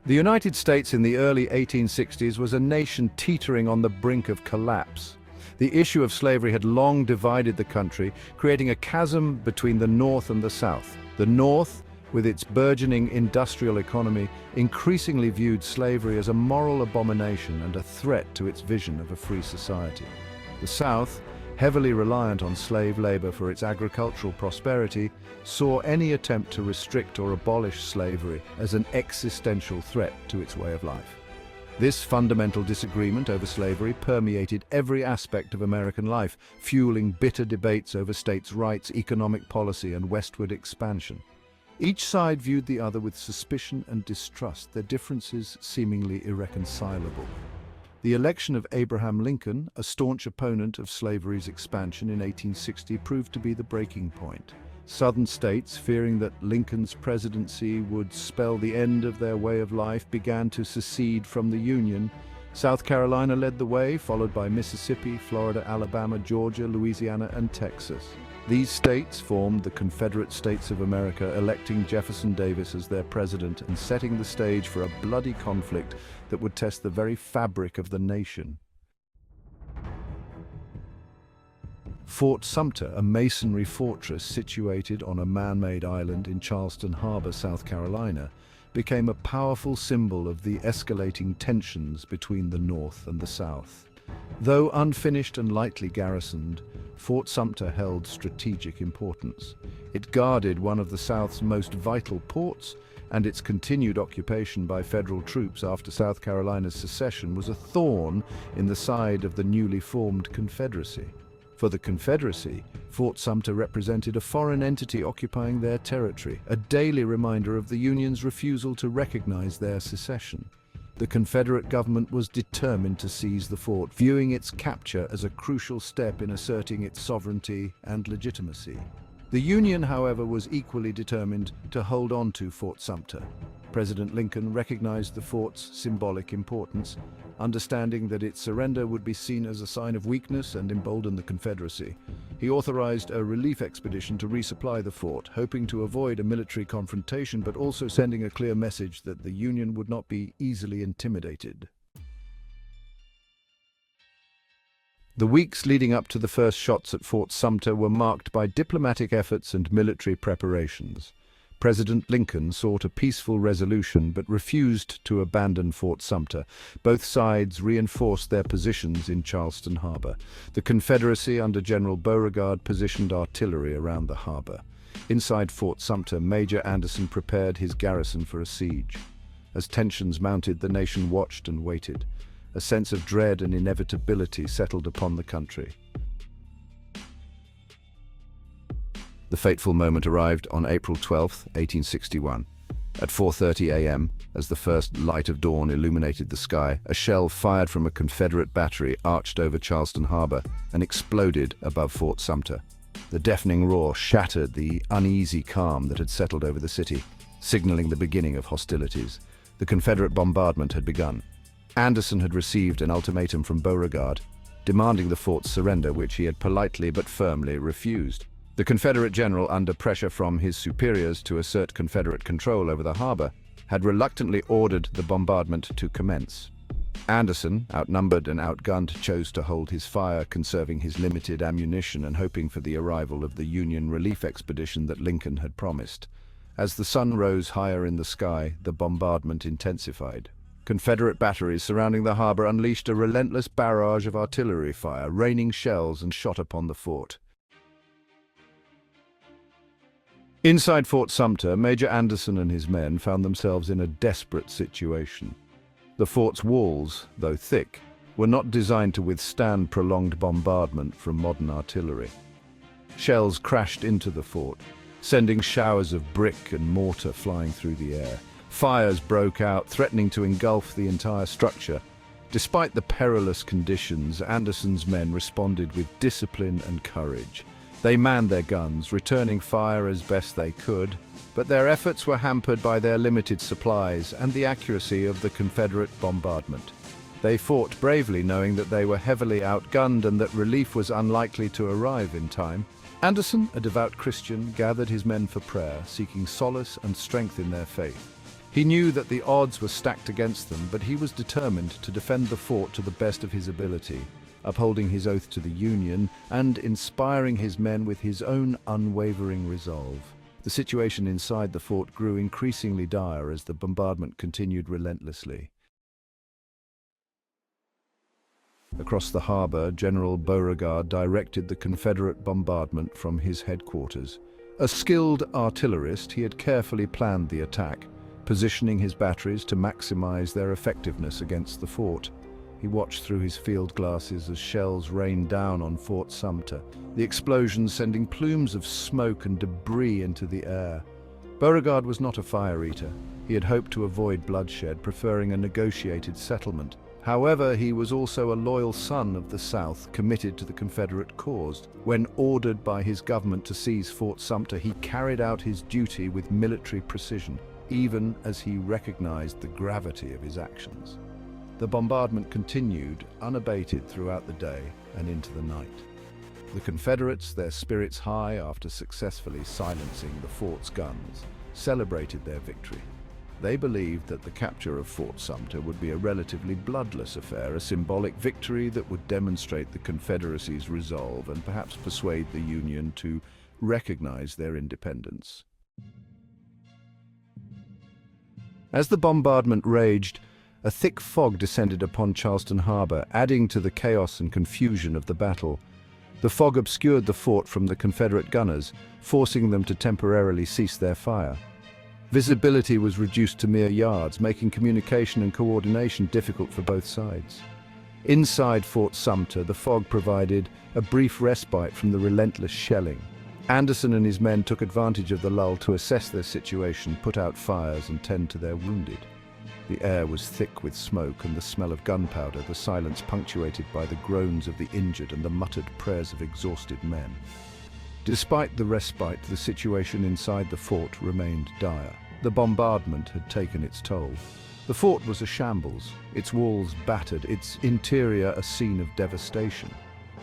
The United States in the early 1860s was a nation teetering on the brink of collapse. The issue of slavery had long divided the country, creating a chasm between the North and the South. The North, with its burgeoning industrial economy, increasingly viewed slavery as a moral abomination and a threat to its vision of a free society. The South, heavily reliant on slave labor for its agricultural prosperity, saw any attempt to restrict or abolish slavery as an existential threat to its way of life. This fundamental disagreement over slavery permeated every aspect of American life, fueling bitter debates over states' rights, economic policy, and westward expansion. Each side viewed the other with suspicion and distrust, their differences seemingly irreconcilable. The election of Abraham Lincoln, a staunch opponent of slavery's expansion in 1860, proved to be the breaking point. Southern states, fearing that Lincoln's presidency would spell the end of their way of life, began to secede from the Union. South Carolina led the way, followed by Mississippi, Florida, Alabama, Georgia, Louisiana, and Texas. These states formed the Confederate States of America, electing Jefferson Davis as their president and setting the stage for a bloody conflict that would test the very fabric of the nation. Fort Sumter, a masonry fortress situated on a man-made island in Charleston Harbor, South Carolina, became a powerful symbol of the escalating tensions between the North and the South. Though unfinished and lightly garrisoned, Fort Sumter held strategic importance. It guarded one of the South's most vital ports, and its continued occupation by federal troops after South Carolina's secession was a thorn in the side of the newly formed Confederacy. For the Confederacy, Fort Sumter represented a foreign entity occupying their territory, a daily reminder of the Union's refusal to recognize their secession. The Confederate government was determined to seize the fort, viewing its capture as a crucial step in asserting its sovereignty and legitimacy. The Union, however, was equally determined to hold on to Fort Sumter. President Lincoln recognized the fort's symbolic importance, understanding that its surrender would be seen as a sign of weakness and embolden the Confederacy. He authorized a relief expedition to resupply the fort, hoping to avoid a military confrontation but also sending a clear message that the Union would not be easily intimidated. The weeks leading up to the first shots at Fort Sumter were marked by diplomatic efforts and military preparations. President Lincoln sought a peaceful resolution but refused to abandon Fort Sumter. Both sides reinforced their positions in Charleston Harbor. The Confederacy, under General Beauregard, positioned artillery around the harbor. Inside Fort Sumter, Major Anderson prepared his garrison for a siege. As tensions mounted, the nation watched and waited. A sense of dread and inevitability settled upon the country. The fateful moment arrived on April 12, 1861. At 4:30 a.m., as the first light of dawn illuminated the sky, a shell fired from a Confederate battery arched over Charleston Harbor and exploded above Fort Sumter. The deafening roar shattered the uneasy calm that had settled over the city, signaling the beginning of hostilities. The Confederate bombardment had begun. Anderson had received an ultimatum from Beauregard, demanding the fort's surrender, which he had politely but firmly refused. The Confederate general, under pressure from his superiors to assert Confederate control over the harbor, had reluctantly ordered the bombardment to commence. Anderson, outnumbered and outgunned, chose to hold his fire, conserving his limited ammunition and hoping for the arrival of the Union relief expedition that Lincoln had promised. As the sun rose higher in the sky, the bombardment intensified. Confederate batteries surrounding the harbor unleashed a relentless barrage of artillery fire, raining shells and shot upon the fort. Inside Fort Sumter, Major Anderson and his men found themselves in a desperate situation. The fort's walls, though thick, were not designed to withstand prolonged bombardment from modern artillery. Shells crashed into the fort, sending showers of brick and mortar flying through the air. Fires broke out, threatening to engulf the entire structure. Despite the perilous conditions, Anderson's men responded with discipline and courage. They manned their guns, returning fire as best they could, but their efforts were hampered by their limited supplies and the accuracy of the Confederate bombardment. They fought bravely, knowing that they were heavily outgunned and that relief was unlikely to arrive in time. Anderson, a devout Christian, gathered his men for prayer, seeking solace and strength in their faith. He knew that the odds were stacked against them, but he was determined to defend the fort to the best of his ability, upholding his oath to the Union and inspiring his men with his own unwavering resolve. The situation inside the fort grew increasingly dire as the bombardment continued relentlessly. Across the harbor, General Beauregard directed the Confederate bombardment from his headquarters. A skilled artillerist, he had carefully planned the attack, positioning his batteries to maximize their effectiveness against the fort. He watched through his field glasses as shells rained down on Fort Sumter, the explosions sending plumes of smoke and debris into the air. Beauregard was not a fire eater. He had hoped to avoid bloodshed, preferring a negotiated settlement. However, he was also a loyal son of the South, committed to the Confederate cause. When ordered by his government to seize Fort Sumter, he carried out his duty with military precision, even as he recognized the gravity of his actions. The bombardment continued unabated throughout the day and into the night. The Confederates, their spirits high after successfully silencing the fort's guns, celebrated their victory. They believed that the capture of Fort Sumter would be a relatively bloodless affair, a symbolic victory that would demonstrate the Confederacy's resolve and perhaps persuade the Union to recognize their independence. As the bombardment raged, a thick fog descended upon Charleston Harbor, adding to the chaos and confusion of the battle. The fog obscured the fort from the Confederate gunners, forcing them to temporarily cease their fire. Visibility was reduced to mere yards, making communication and coordination difficult for both sides. Inside Fort Sumter, the fog provided a brief respite from the relentless shelling. Anderson and his men took advantage of the lull to assess their situation, put out fires, and tend to their wounded. The air was thick with smoke and the smell of gunpowder, the silence punctuated by the groans of the injured and the muttered prayers of exhausted men. Despite the respite, the situation inside the fort remained dire. The bombardment had taken its toll. The fort was a shambles, its walls battered, its interior a scene of devastation.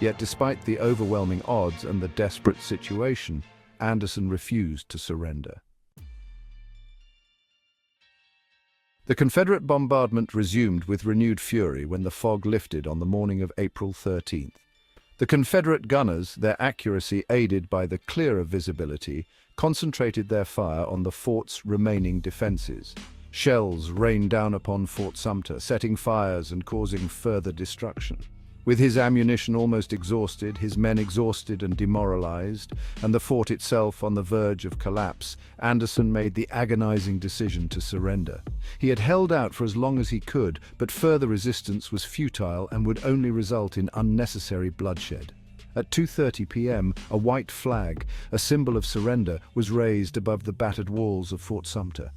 Yet despite the overwhelming odds and the desperate situation, Anderson refused to surrender. The Confederate bombardment resumed with renewed fury when the fog lifted on the morning of April 13th. The Confederate gunners, their accuracy aided by the clearer visibility, concentrated their fire on the fort's remaining defenses. Shells rained down upon Fort Sumter, setting fires and causing further destruction. With his ammunition almost exhausted, his men exhausted and demoralized, and the fort itself on the verge of collapse, Anderson made the agonizing decision to surrender. He had held out for as long as he could, but further resistance was futile and would only result in unnecessary bloodshed. At 2:30 p.m., a white flag, a symbol of surrender, was raised above the battered walls of Fort Sumter.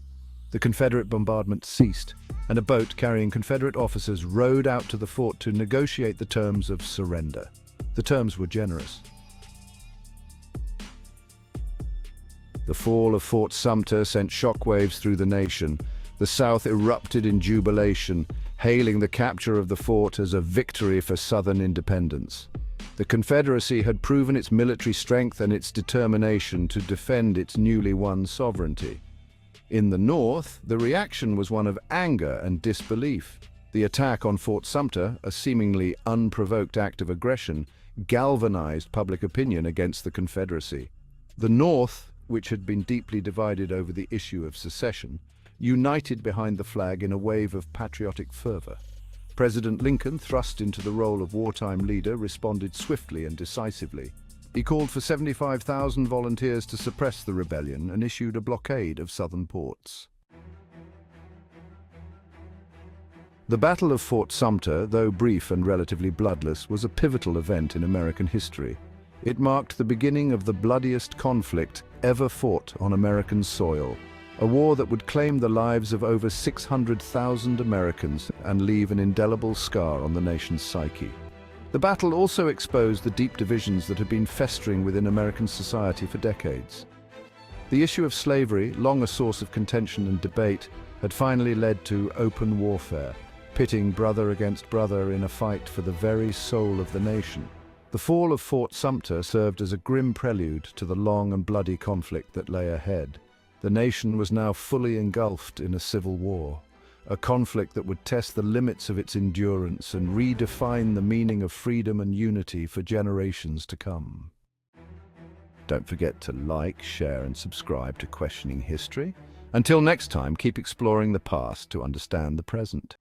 The Confederate bombardment ceased, and a boat carrying Confederate officers rowed out to the fort to negotiate the terms of surrender. The terms were generous. The fall of Fort Sumter sent shockwaves through the nation. The South erupted in jubilation, hailing the capture of the fort as a victory for Southern independence. The Confederacy had proven its military strength and its determination to defend its newly won sovereignty. In the North, the reaction was one of anger and disbelief. The attack on Fort Sumter, a seemingly unprovoked act of aggression, galvanized public opinion against the Confederacy. The North, which had been deeply divided over the issue of secession, united behind the flag in a wave of patriotic fervor. President Lincoln, thrust into the role of wartime leader, responded swiftly and decisively. He called for 75,000 volunteers to suppress the rebellion and issued a blockade of southern ports. The Battle of Fort Sumter, though brief and relatively bloodless, was a pivotal event in American history. It marked the beginning of the bloodiest conflict ever fought on American soil, a war that would claim the lives of over 600,000 Americans and leave an indelible scar on the nation's psyche. The battle also exposed the deep divisions that had been festering within American society for decades. The issue of slavery, long a source of contention and debate, had finally led to open warfare, pitting brother against brother in a fight for the very soul of the nation. The fall of Fort Sumter served as a grim prelude to the long and bloody conflict that lay ahead. The nation was now fully engulfed in a civil war, a conflict that would test the limits of its endurance and redefine the meaning of freedom and unity for generations to come. Don't forget to like, share, and subscribe to Questioning History. Until next time, keep exploring the past to understand the present.